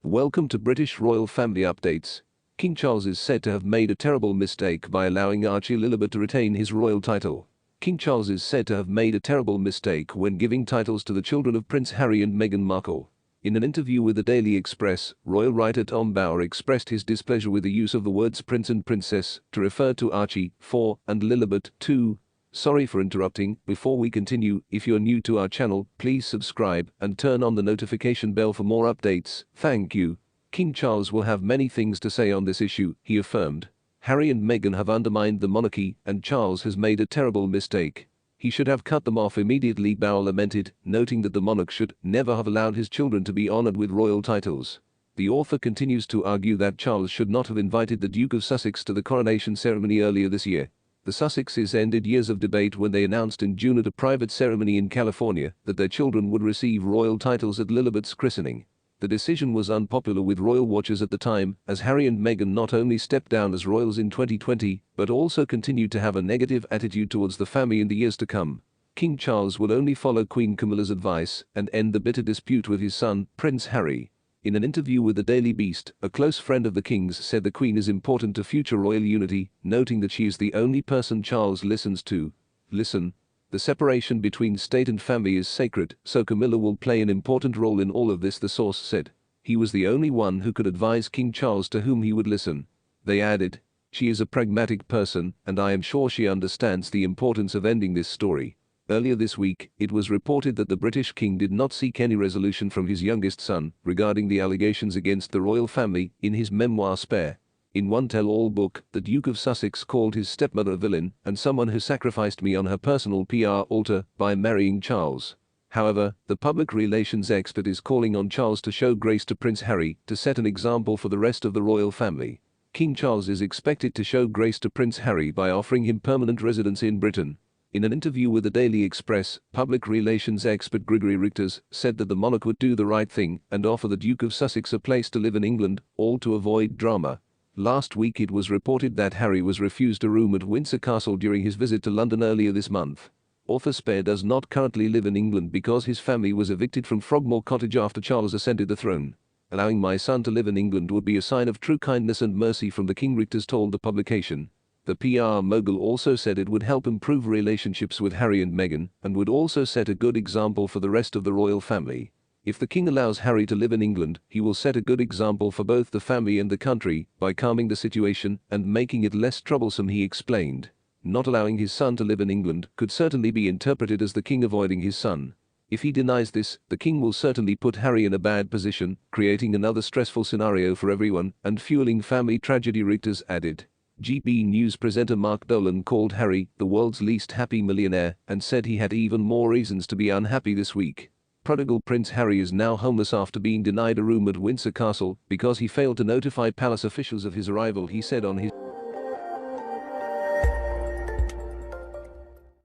Welcome to British royal family updates. King Charles is said to have made a terrible mistake by allowing Archie Lilibet to retain his royal title. King Charles is said to have made a terrible mistake when giving titles to the children of Prince Harry and Meghan Markle. In an interview with the Daily Express, royal writer Tom Bower expressed his displeasure with the use of the words prince and princess to refer to Archie, 4, and Lilibet, 2. Sorry for interrupting. Before we continue, if you're new to our channel, please subscribe and turn on the notification bell for more updates. Thank you. King Charles will have many things to say on this issue, he affirmed. Harry and Meghan have undermined the monarchy, and Charles has made a terrible mistake. He should have cut them off immediately, Bower lamented, noting that the monarch should never have allowed his children to be honored with royal titles. The author continues to argue that Charles should not have invited the Duke of Sussex to the coronation ceremony earlier this year. The Sussexes ended years of debate when they announced in June at a private ceremony in California that their children would receive royal titles at Lilibet's christening. The decision was unpopular with royal watchers at the time, as Harry and Meghan not only stepped down as royals in 2020, but also continued to have a negative attitude towards the family in the years to come. King Charles will only follow Queen Camilla's advice and end the bitter dispute with his son, Prince Harry. In an interview with the Daily Beast, a close friend of the King's said the Queen is important to future royal unity, noting that she is the only person Charles listens to. Listen. The separation between state and family is sacred, so Camilla will play an important role in all of this, the source said. He was the only one who could advise King Charles to whom he would listen. They added, she is a pragmatic person, and I am sure she understands the importance of ending this story. Earlier this week, it was reported that the British king did not seek any resolution from his youngest son regarding the allegations against the royal family in his memoir Spare. In one tell-all book, the Duke of Sussex called his stepmother a villain and someone who sacrificed me on her personal PR altar by marrying Charles. However, the public relations expert is calling on Charles to show grace to Prince Harry to set an example for the rest of the royal family. King Charles is expected to show grace to Prince Harry by offering him permanent residence in Britain. In an interview with the Daily Express, public relations expert Gregory Richters said that the monarch would do the right thing and offer the Duke of Sussex a place to live in England, all to avoid drama. Last week it was reported that Harry was refused a room at Windsor Castle during his visit to London earlier this month. Author Spare does not currently live in England because his family was evicted from Frogmore Cottage after Charles ascended the throne. Allowing my son to live in England would be a sign of true kindness and mercy from the King, Richters told the publication. The PR mogul also said it would help improve relationships with Harry and Meghan and would also set a good example for the rest of the royal family. If the king allows Harry to live in England, he will set a good example for both the family and the country by calming the situation and making it less troublesome, he explained. Not allowing his son to live in England could certainly be interpreted as the king avoiding his son. If he denies this, the king will certainly put Harry in a bad position, creating another stressful scenario for everyone and fueling family tragedy, Richters added. GB News presenter Mark Dolan called Harry the world's least happy millionaire and said he had even more reasons to be unhappy this week. Prodigal Prince Harry is now homeless after being denied a room at Windsor Castle because he failed to notify palace officials of his arrival, he said on his